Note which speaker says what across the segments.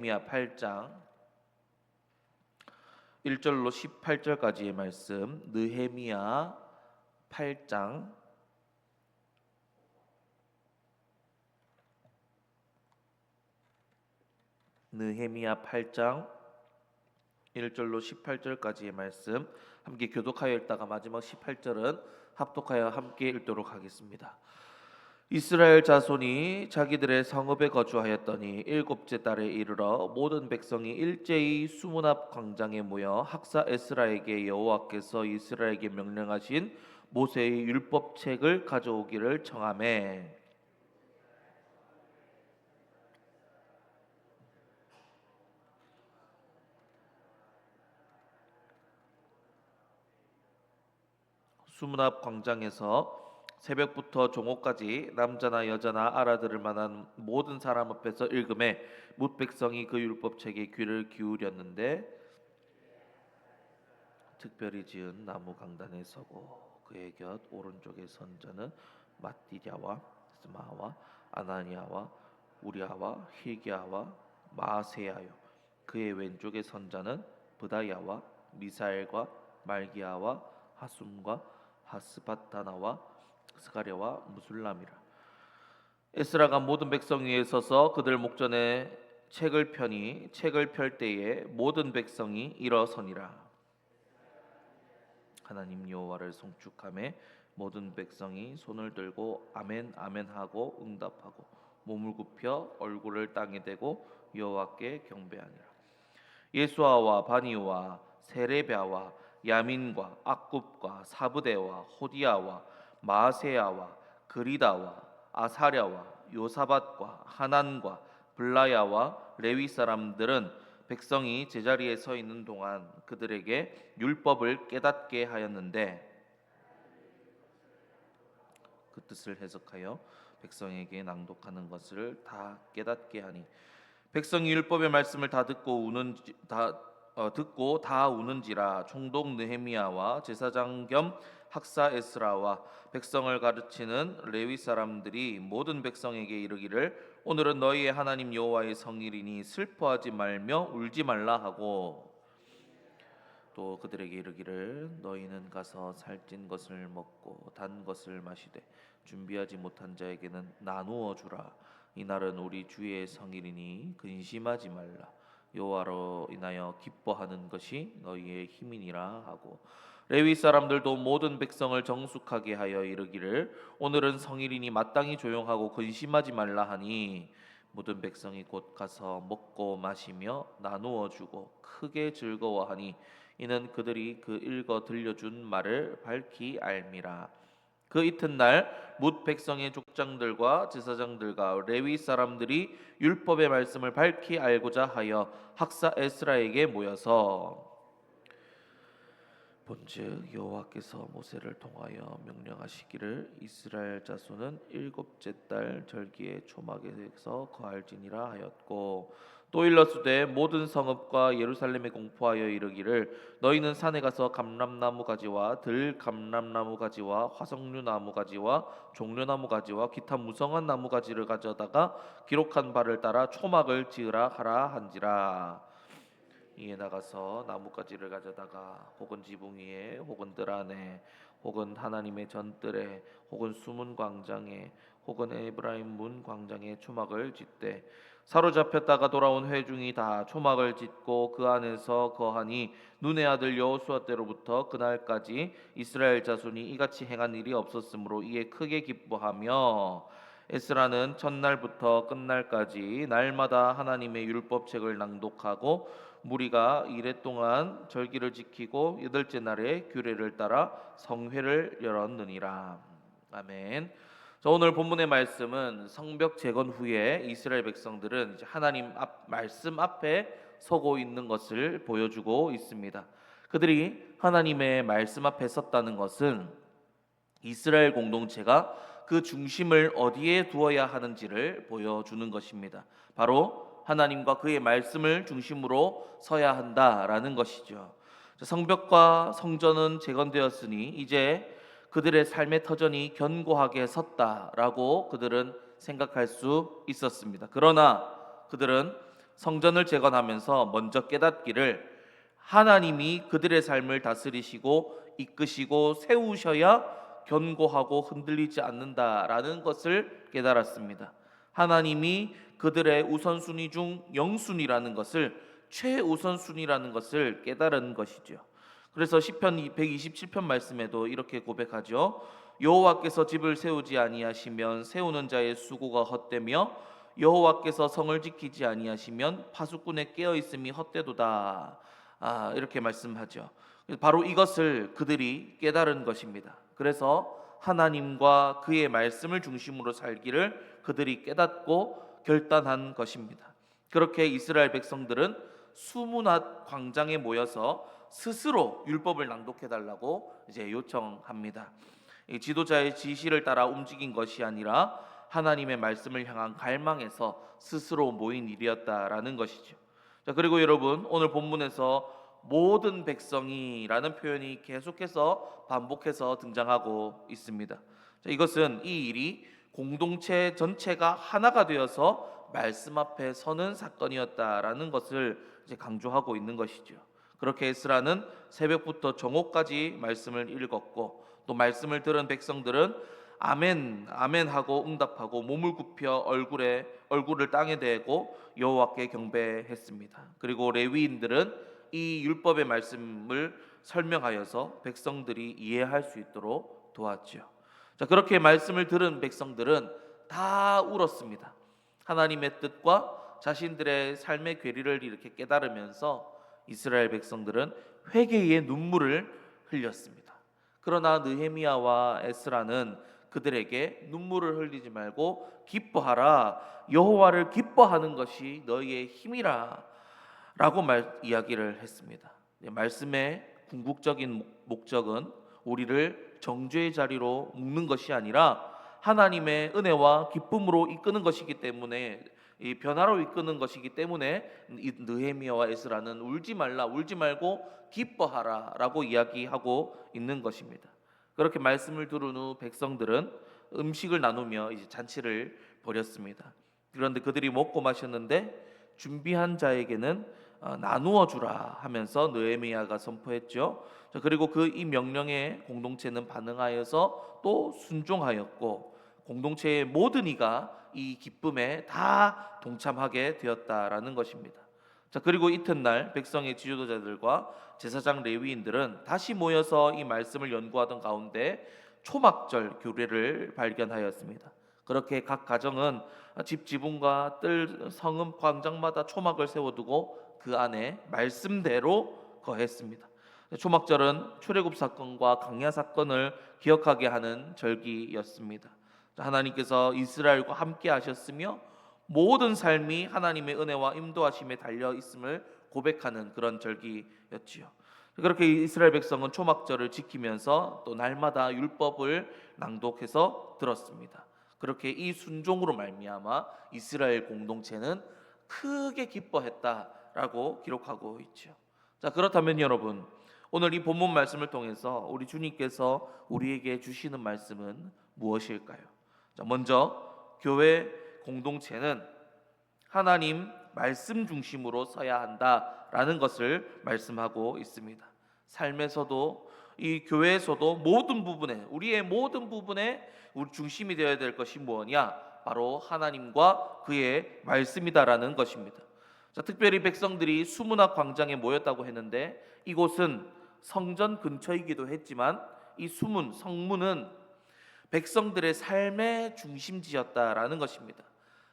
Speaker 1: 느헤미야 8장 1절로 18절까지의 말씀. 느헤미야 8장 느헤미야 8장 1절로 18절까지의 말씀 함께 교독하여 읽다가 마지막 18절은 합독하여 함께 읽도록 하겠습니다. 이스라엘 자손이 자기들의 성읍에 거주하였더니 일곱째 달에 이르러 모든 백성이 일제히 수문 앞 광장에 모여 학사 에스라에게 여호와께서 이스라엘에게 명령하신 모세의 율법책을 가져오기를 청하매 수문 앞 광장에서 새벽부터 종옥까지 남자나 여자나 알아들을 만한 모든 사람 앞에서 읽음에 뭇 백성이 그 율법책에 귀를 기울였는데 특별히 지은 나무 강단에 서고 그의 곁 오른쪽에 선 자는 마띠랴와 스마와 아나니아와 우리아와 힐기야와 마세야요 그의 왼쪽에 선 자는 브다야와 미사엘과 말기야와 하숨과 하스바타나와 스가랴와 무술람이라. 에스라가 모든 백성 위에 서서 그들 목전에 책을 펴니 책을 펼 때에 모든 백성이 일어서니라. 하나님 여호와를 송축하며 모든 백성이 손을 들고 아멘 아멘 하고 응답하고 몸을 굽혀 얼굴을 땅에 대고 여호와께 경배하니라. 예수아와 바니와 세레베아와 야민과 악굽과 사브데와 호디아와 마세야와 그리다와 아사랴와 요사밧과 하난과 블라야와 레위 사람들은 백성이 제자리에 서 있는 동안 그들에게 율법을 깨닫게 하였는데 그 뜻을 해석하여 백성에게 낭독하는 것을 다 깨닫게 하니 백성이 율법의 말씀을 다 듣고 다 우는지라. 총독 느헤미야와 제사장 겸 학사 에스라와 백성을 가르치는 레위 사람들이 모든 백성에게 이르기를 오늘은 너희의 하나님 여호와의 성일이니 슬퍼하지 말며 울지 말라 하고 또 그들에게 이르기를 너희는 가서 살찐 것을 먹고 단 것을 마시되 준비하지 못한 자에게는 나누어 주라. 이날은 우리 주의 성일이니 근심하지 말라. 여호와로 인하여 기뻐하는 것이 너희의 힘이니라 하고 레위 사람들도 모든 백성을 정숙하게 하여 이르기를 오늘은 성일이니 마땅히 조용하고 근심하지 말라 하니 모든 백성이 곧 가서 먹고 마시며 나누어 주고 크게 즐거워하니 이는 그들이 그 읽어 들려준 말을 밝히 알미라. 그 이튿날 뭇 백성의 족장들과 제사장들과 레위 사람들이 율법의 말씀을 밝히 알고자 하여 학사 에스라에게 모여서 본즉 여호와께서 모세를 통하여 명령하시기를 이스라엘 자손은 일곱째 달 절기에 초막에서 거할지니라 하였고 또 일러스되 모든 성읍과 예루살렘에 공포하여 이르기를 너희는 산에 가서 감람나무 가지와 들 감람나무 가지와 화석류 나무 가지와 종려나무 가지와 기타 무성한 나무 가지를 가져다가 기록한 바를 따라 초막을 지으라 하라 한지라. 이에 나가서 나뭇가지를 가져다가 혹은 지붕 위에 혹은 뜰 안에 혹은 하나님의 전뜰에 혹은 수문 광장에 혹은 에브라임 문 광장에 초막을 짓되 사로잡혔다가 돌아온 회중이 다 초막을 짓고 그 안에서 거하니 눈의 아들 여호수아 때로부터 그날까지 이스라엘 자손이 이같이 행한 일이 없었으므로 이에 크게 기뻐하며 에스라는 첫날부터 끝날까지 날마다 하나님의 율법책을 낭독하고 무리가 이레 동안 절기를 지키고 여덟째 날에 규례를 따라 성회를 열었느니라. 아멘. 자, 오늘 본문의 말씀은 성벽 재건 후에 이스라엘 백성들은 이제 하나님 말씀 앞에 서고 있는 것을 보여주고 있습니다. 그들이 하나님의 말씀 앞에 섰다는 것은 이스라엘 공동체가 그 중심을 어디에 두어야 하는지를 보여주는 것입니다. 바로 하나님과 그의 말씀을 중심으로 서야 한다라는 것이죠. 성벽과 성전은 재건되었으니 이제 그들의 삶의 터전이 견고하게 섰다라고 그들은 생각할 수 있었습니다. 그러나 그들은 성전을 재건하면서 먼저 깨닫기를 하나님이 그들의 삶을 다스리시고 이끄시고 세우셔야 견고하고 흔들리지 않는다라는 것을 깨달았습니다. 하나님이 그들의 우선순위 중 영순위라는 것을, 최우선순위라는 것을 깨달은 것이죠. 그래서 시편 127편 말씀에도 이렇게 고백하죠. 여호와께서 집을 세우지 아니하시면 세우는 자의 수고가 헛되며 여호와께서 성을 지키지 아니하시면 파수꾼의 깨어 있음이 헛되도다. 이렇게 말씀하죠. 바로 이것을 그들이 깨달은 것입니다. 그래서 하나님과 그의 말씀을 중심으로 살기를 그들이 깨닫고 결단한 것입니다. 그렇게 이스라엘 백성들은 수문앗 광장에 모여서 스스로 율법을 낭독해 달라고 이제 요청합니다. 이 지도자의 지시를 따라 움직인 것이 아니라 하나님의 말씀을 향한 갈망에서 스스로 모인 일이었다라는 것이죠. 자, 그리고 여러분, 오늘 본문에서 모든 백성이라는 표현이 계속해서 반복해서 등장하고 있습니다. 자, 이것은 이 일이 공동체 전체가 하나가 되어서 말씀 앞에 서는 사건이었다라는 것을 이제 강조하고 있는 것이죠. 그렇게 에스라는 새벽부터 정오까지 말씀을 읽었고, 또 말씀을 들은 백성들은 아멘 아멘 하고 응답하고 몸을 굽혀 얼굴을 땅에 대고 여호와께 경배했습니다. 그리고 레위인들은 이 율법의 말씀을 설명하여서 백성들이 이해할 수 있도록 도왔죠. 자, 그렇게 말씀을 들은 백성들은 다 울었습니다. 하나님의 뜻과 자신들의 삶의 괴리를 이렇게 깨달으면서 이스라엘 백성들은 회개의 눈물을 흘렸습니다. 그러나 느헤미야와 에스라는 그들에게 눈물을 흘리지 말고 기뻐하라, 여호와를 기뻐하는 것이 너희의 힘이라 라고 이야기를 했습니다. 말씀의 궁극적인 목적은 우리를 정죄의 자리로 묶는 것이 아니라 하나님의 은혜와 기쁨으로 이끄는 것이기 때문에, 이 변화로 이끄는 것이기 때문에 이 느헤미야와 에스라는 울지 말라, 울지 말고 기뻐하라 라고 이야기하고 있는 것입니다. 그렇게 말씀을 들은 후 백성들은 음식을 나누며 이제 잔치를 벌였습니다. 그런데 그들이 먹고 마셨는데 준비한 자에게는 나누어 주라 하면서 느헤미야가 선포했죠. 그리고 이 명령에 공동체는 반응하여서 또 순종하였고, 공동체의 모든 이가 이 기쁨에 다 동참하게 되었다라는 것입니다. 자, 그리고 이튿날 백성의 지도자들과 제사장 레위인들은 다시 모여서 이 말씀을 연구하던 가운데 초막절 규례를 발견하였습니다. 그렇게 각 가정은 집 지붕과 뜰 성읍 광장마다 초막을 세워두고 그 안에 말씀대로 거했습니다. 초막절은 출애굽 사건과 강야 사건을 기억하게 하는 절기였습니다. 하나님께서 이스라엘과 함께 하셨으며 모든 삶이 하나님의 은혜와 인도하심에 달려 있음을 고백하는 그런 절기였지요. 그렇게 이스라엘 백성은 초막절을 지키면서 또 날마다 율법을 낭독해서 들었습니다. 그렇게 이 순종으로 말미암아 이스라엘 공동체는 크게 기뻐했다라고 기록하고 있죠. 자, 그렇다면 여러분, 오늘 이 본문 말씀을 통해서 우리 주님께서 우리에게 주시는 말씀은 무엇일까요? 자, 먼저 교회 공동체는 하나님 말씀 중심으로 서야 한다라는 것을 말씀하고 있습니다. 삶에서도 이 교회에서도 모든 부분에, 우리의 모든 부분에 우리 중심이 되어야 될 것이 무엇이냐? 바로 하나님과 그의 말씀이다라는 것입니다. 자, 특별히 백성들이 수문학 광장에 모였다고 했는데 이곳은 성전 근처이기도 했지만 이 성문은 백성들의 삶의 중심지였다라는 것입니다.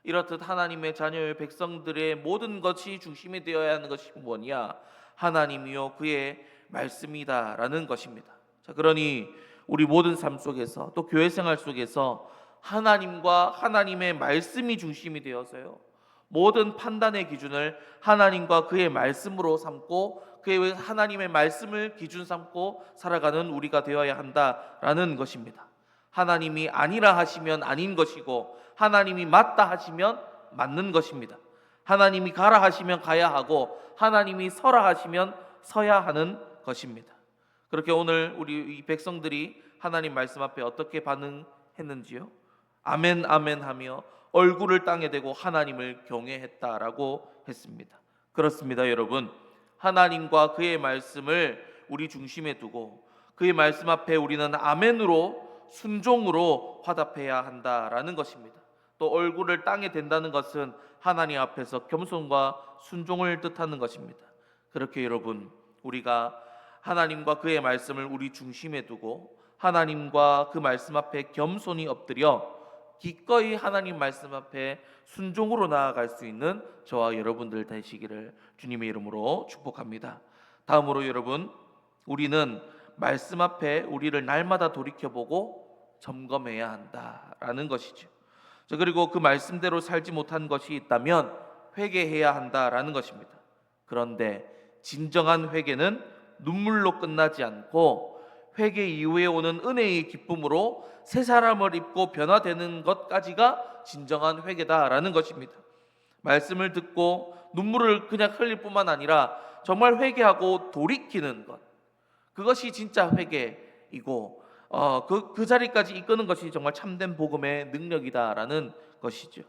Speaker 1: 이렇듯 하나님의 자녀의 백성들의 모든 것이 중심이 되어야 하는 것이 뭐냐? 하나님이요 그의 말씀이다라는 것입니다. 자, 그러니 우리 모든 삶 속에서 또 교회 생활 속에서 하나님과 하나님의 말씀이 중심이 되어서요, 모든 판단의 기준을 하나님과 그의 말씀으로 삼고 그의 하나님의 말씀을 기준 삼고 살아가는 우리가 되어야 한다라는 것입니다. 하나님이 아니라 하시면 아닌 것이고 하나님이 맞다 하시면 맞는 것입니다. 하나님이 가라 하시면 가야 하고 하나님이 서라 하시면 서야 하는 것입니다. 그렇게 오늘 우리 이 백성들이 하나님 말씀 앞에 어떻게 반응했는지요? 아멘 아멘 하며 얼굴을 땅에 대고 하나님을 경외했다라고 했습니다. 그렇습니다, 여러분. 하나님과 그의 말씀을 우리 중심에 두고 그의 말씀 앞에 우리는 아멘으로 순종으로 화답해야 한다라는 것입니다. 또 얼굴을 땅에 댄다는 것은 하나님 앞에서 겸손과 순종을 뜻하는 것입니다. 그렇게 여러분, 우리가 하나님과 그의 말씀을 우리 중심에 두고 하나님과 그 말씀 앞에 겸손히 엎드려 기꺼이 하나님 말씀 앞에 순종으로 나아갈 수 있는 저와 여러분들 되시기를 주님의 이름으로 축복합니다. 다음으로 여러분, 우리는 말씀 앞에 우리를 날마다 돌이켜보고 점검해야 한다라는 것이죠. 그리고 그 말씀대로 살지 못한 것이 있다면 회개해야 한다라는 것입니다. 그런데 진정한 회개는 눈물로 끝나지 않고 회개 이후에 오는 은혜의 기쁨으로 새 사람을 입고 변화되는 것까지가 진정한 회개다라는 것입니다. 말씀을 듣고 눈물을 그냥 흘릴 뿐만 아니라 정말 회개하고 돌이키는 것, 그것이 진짜 회개이고 그 자리까지 이끄는 것이 정말 참된 복음의 능력이다라는 것이죠.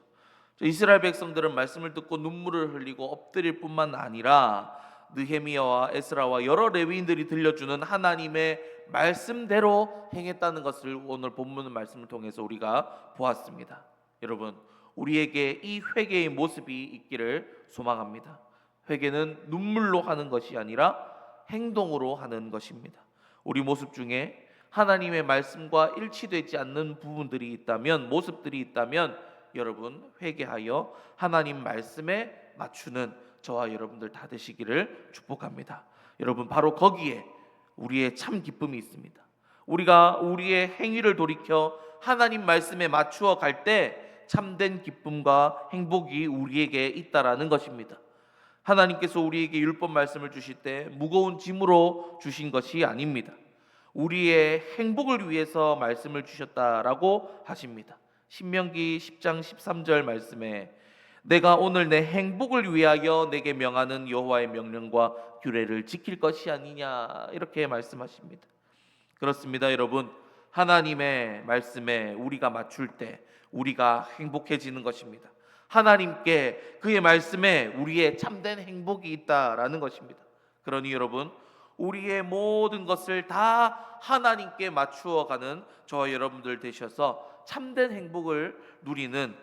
Speaker 1: 이스라엘 백성들은 말씀을 듣고 눈물을 흘리고 엎드릴 뿐만 아니라 느헤미야와 에스라와 여러 레위인들이 들려주는 하나님의 말씀대로 행했다는 것을 오늘 본문 말씀을 통해서 우리가 보았습니다. 여러분, 우리에게 이 회개의 모습이 있기를 소망합니다. 회개는 눈물로 하는 것이 아니라 행동으로 하는 것입니다. 우리 모습 중에 하나님의 말씀과 일치되지 않는 부분들이 있다면, 모습들이 있다면 여러분 회개하여 하나님 말씀에 맞추는 저와 여러분들 다 되시기를 축복합니다. 여러분, 바로 거기에 우리의 참 기쁨이 있습니다. 우리가 우리의 행위를 돌이켜 하나님 말씀에 맞추어 갈 때 참된 기쁨과 행복이 우리에게 있다라는 것입니다. 하나님께서 우리에게 율법 말씀을 주실 때 무거운 짐으로 주신 것이 아닙니다. 우리의 행복을 위해서 말씀을 주셨다라고 하십니다. 신명기 10장 13절 말씀에 내가 오늘 내 행복을 위하여 내게 명하는 여호와의 명령과 규례를 지킬 것이 아니냐, 이렇게 말씀하십니다. 그렇습니다, 여러분. 하나님의 말씀에 우리가 맞출 때 우리가 행복해지는 것입니다. 하나님께 그의 말씀에 우리의 참된 행복이 있다라는 것입니다. 그러니 여러분, 우리의 모든 것을 다 하나님께 맞추어 가는 저와 여러분들 되셔서 참된 행복을 누리는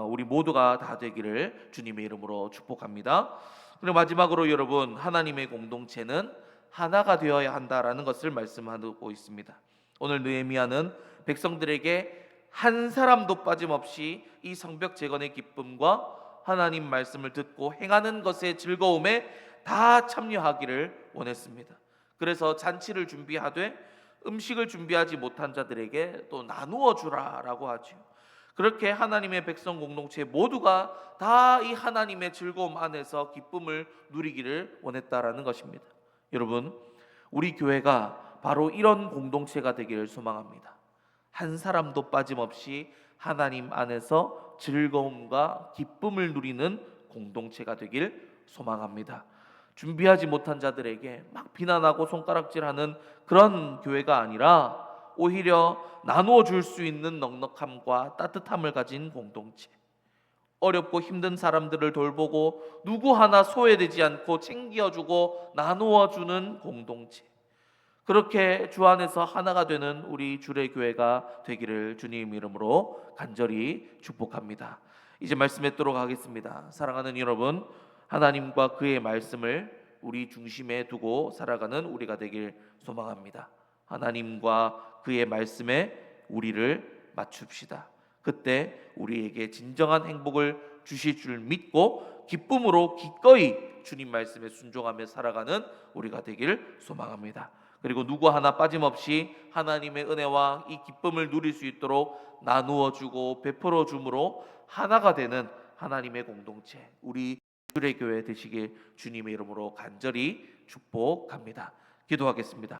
Speaker 1: 우리 모두가 다 되기를 주님의 이름으로 축복합니다. 그리고 마지막으로 여러분, 하나님의 공동체는 하나가 되어야 한다라는 것을 말씀하고 있습니다. 오늘 느헤미야는 백성들에게 한 사람도 빠짐없이 이 성벽 재건의 기쁨과 하나님 말씀을 듣고 행하는 것의 즐거움에 다 참여하기를 원했습니다. 그래서 잔치를 준비하되 음식을 준비하지 못한 자들에게 또 나누어 주라라고 하죠. 그렇게 하나님의 백성 공동체 모두가 다 이 하나님의 즐거움 안에서 기쁨을 누리기를 원했다라는 것입니다. 여러분, 우리 교회가 바로 이런 공동체가 되기를 소망합니다. 한 사람도 빠짐없이 하나님 안에서 즐거움과 기쁨을 누리는 공동체가 되길 소망합니다. 준비하지 못한 자들에게 막 비난하고 손가락질하는 그런 교회가 아니라 오히려 나누어 줄 수 있는 넉넉함과 따뜻함을 가진 공동체, 어렵고 힘든 사람들을 돌보고 누구 하나 소외되지 않고 챙겨주고 나누어 주는 공동체, 그렇게 주 안에서 하나가 되는 우리 주례 교회가 되기를 주님 이름으로 간절히 축복합니다. 이제 말씀에 들어가겠습니다. 하겠습니다. 사랑하는 여러분, 하나님과 그의 말씀을 우리 중심에 두고 살아가는 우리가 되길 소망합니다. 하나님과 그의 말씀에 우리를 맞춥시다. 그때 우리에게 진정한 행복을 주실 줄 믿고 기쁨으로 기꺼이 주님 말씀에 순종하며 살아가는 우리가 되길 소망합니다. 그리고 누구 하나 빠짐없이 하나님의 은혜와 이 기쁨을 누릴 수 있도록 나누어 주고 베풀어 줌으로 하나가 되는 하나님의 공동체, 우리 주례교회 되시길 주님의 이름으로 간절히 축복합니다. 기도하겠습니다.